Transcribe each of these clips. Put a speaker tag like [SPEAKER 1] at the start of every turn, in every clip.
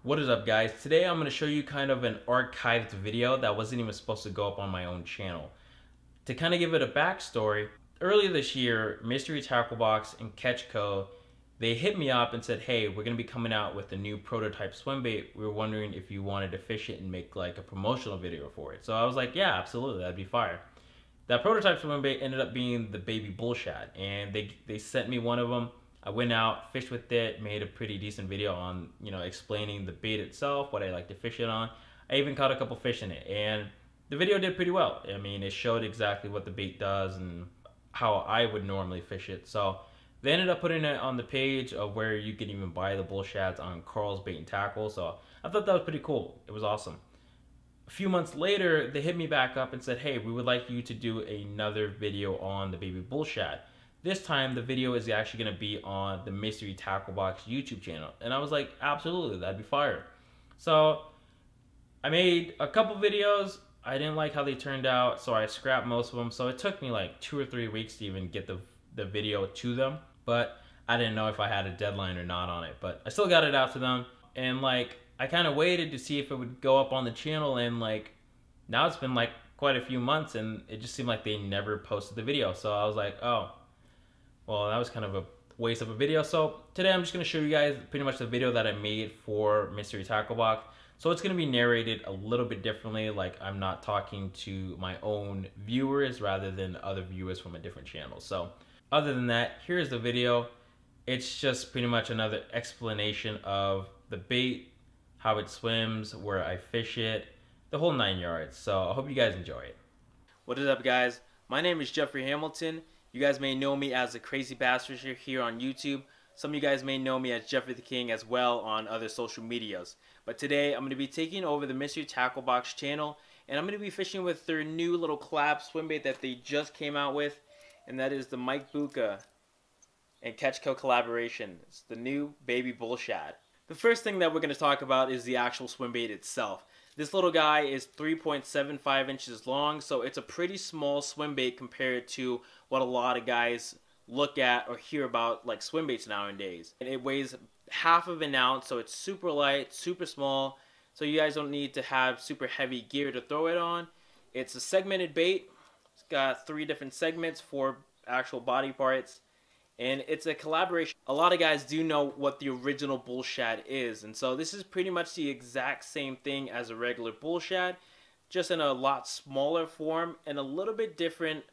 [SPEAKER 1] What is up, guys? Today I'm going to show you kind of an archived video that wasn't even supposed to go up on my own channel. To kind of give it a backstory, earlier this year, Mystery Tackle Box and Catch Co, they hit me up and said, hey, we're going to be coming out with a new prototype swim bait. We were wondering if you wanted to fish it and make like a promotional video for it. So I was like, yeah, absolutely, that'd be fire. That prototype swim bait ended up being the baby bull shad, and they sent me one of them. I went out, fished with it, made a pretty decent video on, explaining the bait itself, what I like to fish it on. I even caught a couple fish in it, and the video did pretty well. I mean, it showed exactly what the bait does and how I would normally fish it. So they ended up putting it on the page of where you can even buy the bull shads on Carl's Bait and Tackle. So I thought that was pretty cool. It was awesome. A few months later, they hit me back up and said, hey, we would like you to do another video on the baby bull shad. This time, the video is actually going to be on the Mystery Tackle Box YouTube channel. And I was like, absolutely, that'd be fire. So I made a couple videos. I didn't like how they turned out, so I scrapped most of them. So it took me like 2 or 3 weeks to even get the video to them. But I didn't know if I had a deadline or not on it. But I still got it out to them. And like, I kind of waited to see if it would go up on the channel, and like now it's been like quite a few months and it just seemed like they never posted the video. So I was like, oh, well, that was kind of a waste of a video. So today I'm just going to show you guys pretty much the video that I made for Mystery Tackle Box. So it's going to be narrated a little bit differently, like I'm not talking to my own viewers rather than other viewers from a different channel. So other than that, here's the video. It's just pretty much another explanation of the bait, how it swims, where I fish it, the whole 9 yards. So I hope you guys enjoy it. What is up, guys? My name is Jeffrey Hamilton. You guys may know me as the Crazy Bass Fisher here on YouTube. Some of you guys may know me as Jeffrey the King as well on other social medias. But today I'm going to be taking over the Mystery Tackle Box channel, and I'm going to be fishing with their new little collab swim bait that they just came out with, and that is the Mike Bucca and Catch Co collaboration. It's the new baby bull shad. The first thing that we're going to talk about is the actual swim bait itself. This little guy is 3.75 inches long, so it's a pretty small swim bait compared to what a lot of guys look at or hear about like swim baits nowadays. And it weighs half of an ounce, so it's super light, super small, so you guys don't need to have super heavy gear to throw it on. It's a segmented bait. It's got 3 different segments, 4 actual body parts. And it's a collaboration. A lot of guys do know what the original bull shad is. And so this is pretty much the exact same thing as a regular bull shad, just in a lot smaller form and a little bit different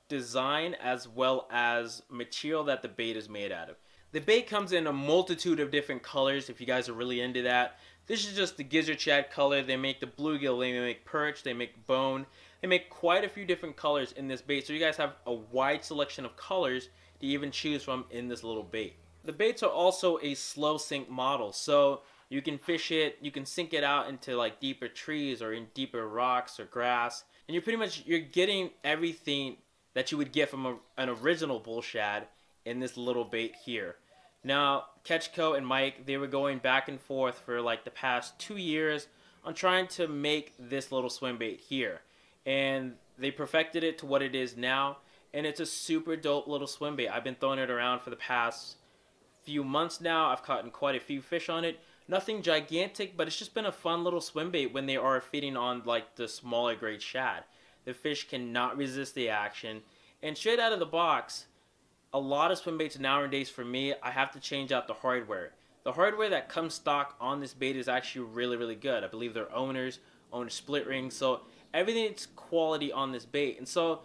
[SPEAKER 1] design as well as material that the bait is made out of. The bait comes in a multitude of different colors if you guys are really into that. This is just the gizzard shad color. They make the bluegill, they make perch, they make bone. They make quite a few different colors in this bait. So you guys have a wide selection of colors to even choose from in this little bait. The baits are also a slow sink model, so you can fish it, you can sink it out into like deeper trees or in deeper rocks or grass, and you're getting everything that you would get from an original bull shad in this little bait here. Now, Catch Co and Mike, they were going back and forth for like the past 2 years on trying to make this little swim bait here, and they perfected it to what it is now. And it's a super dope little swim bait. I've been throwing it around for the past few months now. I've caught quite a few fish on it. Nothing gigantic, but it's just been a fun little swim bait when they are feeding on like the smaller grade shad. The fish cannot resist the action. And straight out of the box, a lot of swim baits nowadays for me, I have to change out the hardware. The hardware that comes stock on this bait is actually really, really good. I believe their owners own split rings. So everything's quality on this bait. And so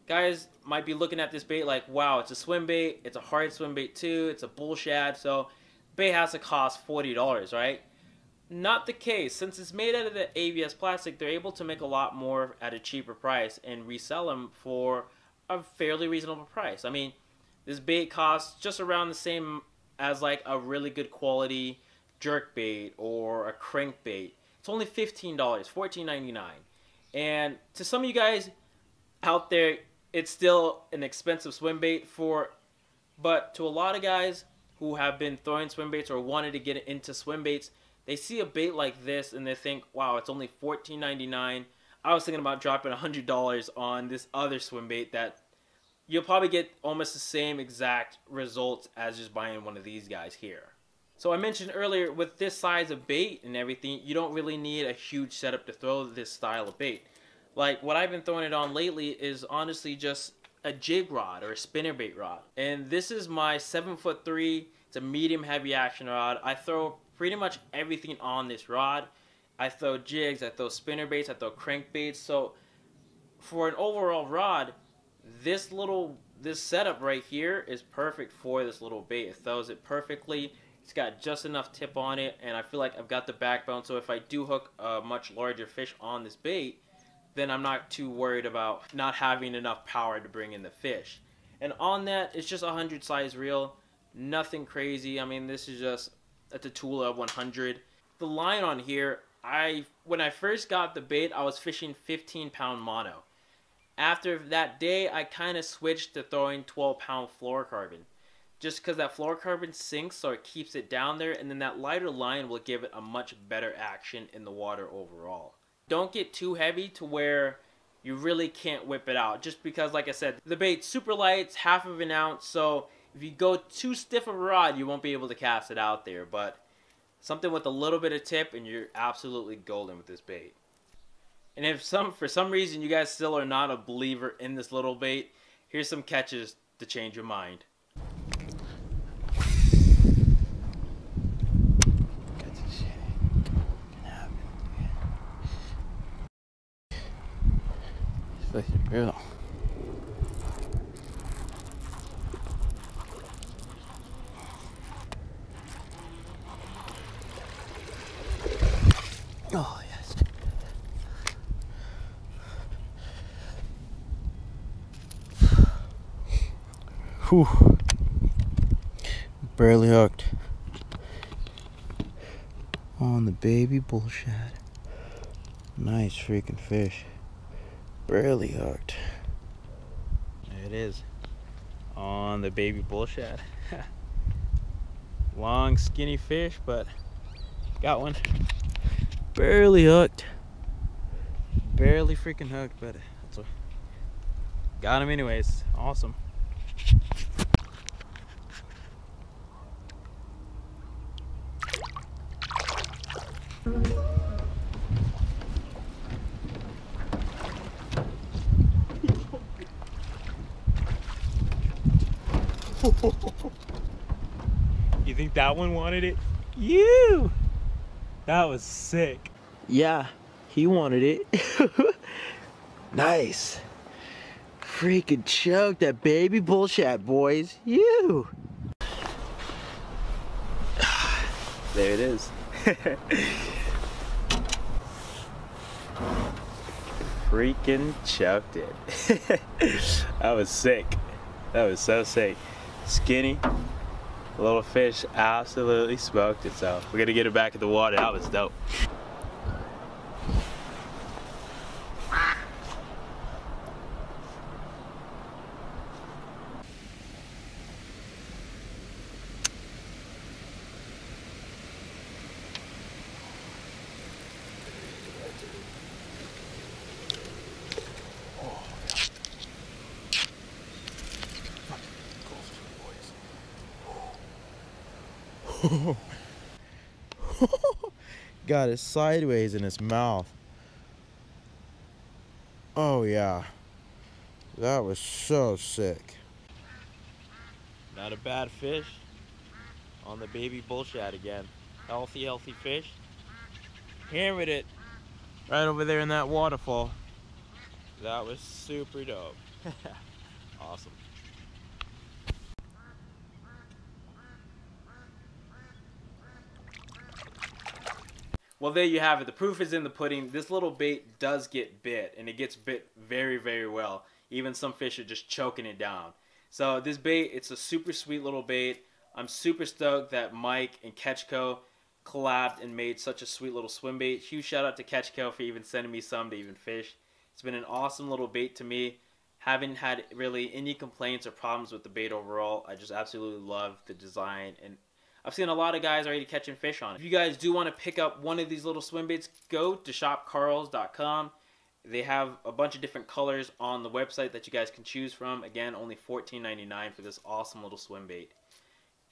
[SPEAKER 1] guys might be looking at this bait like, wow, it's a swim bait, it's a hard swim bait too, it's a bull shad, so bait has to cost $40, right? Not the case. Since it's made out of the ABS plastic, they're able to make a lot more at a cheaper price and resell them for a fairly reasonable price. I mean, this bait costs just around the same as like a really good quality jerk bait or a crank bait. It's only $15, $14.99. And to some of you guys out there, it's still an expensive swim bait but to a lot of guys who have been throwing swim baits or wanted to get into swim baits, they see a bait like this and they think, wow, it's only $14.99. I was thinking about dropping $100 on this other swim bait that you'll probably get almost the same exact results as just buying one of these guys here. So I mentioned earlier, with this size of bait and everything, you don't really need a huge setup to throw this style of bait. Like what I've been throwing it on lately is honestly just a jig rod or a spinnerbait rod. And this is my 7'3". It's a medium heavy action rod. I throw pretty much everything on this rod. I throw jigs, I throw spinnerbaits, I throw crankbaits. So for an overall rod, this setup right here is perfect for this little bait. It throws it perfectly. It's got just enough tip on it, and I feel like I've got the backbone, so if I do hook a much larger fish on this bait, then I'm not too worried about not having enough power to bring in the fish. And on that, it's just a 100 size reel. Nothing crazy. I mean, this is just a Tatula 100. The line on here, when I first got the bait, I was fishing 15-pound mono. After that day, I kind of switched to throwing 12-pound fluorocarbon. Just because that fluorocarbon sinks, so it keeps it down there, and then that lighter line will give it a much better action in the water overall. Don't get too heavy to where you really can't whip it out, just because, like I said, the bait's super light, it's half of an ounce, so if you go too stiff of a rod, you won't be able to cast it out there. But something with a little bit of tip, and you're absolutely golden with this bait. And if for some reason you guys still are not a believer in this little bait, here's some catches to change your mind.
[SPEAKER 2] Real. Oh yes. Whew. Barely hooked on the baby bull shad. Nice freaking fish. Barely hooked.
[SPEAKER 1] There it is. On the baby bull shad. Long skinny fish, but got one.
[SPEAKER 2] Barely hooked.
[SPEAKER 1] Barely freaking hooked, but that's what got him anyways. Awesome. You think that one wanted it? You! That was sick.
[SPEAKER 2] Yeah, he wanted it. Nice. Freaking choked that baby bull shad, boys. You!
[SPEAKER 1] There it is. Freaking choked it. That was sick. That was so sick. Skinny. Little fish absolutely smoked it, so we're gonna get it back in the water. That was dope.
[SPEAKER 2] Got it sideways in his mouth. Oh yeah, that was so sick.
[SPEAKER 1] Not a bad fish on the baby bull shad again. Healthy fish. Hammered it right over there in that waterfall. That was super dope. Awesome. Well, there you have it. The proof is in the pudding. This little bait does get bit, and it gets bit very, very well. Even some fish are just choking it down. So this bait, it's a super sweet little bait. I'm super stoked that Mike and Catchco collabed and made such a sweet little swim bait. Huge shout out to Catchco for even sending me some to even fish. It's been an awesome little bait to me. Haven't had really any complaints or problems with the bait overall. I just absolutely love the design, and I've seen a lot of guys already catching fish on it. If you guys do want to pick up one of these little swim baits, go to shopcarls.com. They have a bunch of different colors on the website that you guys can choose from. Again, only $14.99 for this awesome little swim bait.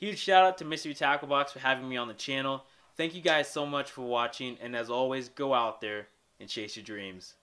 [SPEAKER 1] Huge shout out to Mystery Tackle Box for having me on the channel. Thank you guys so much for watching, and as always, go out there and chase your dreams.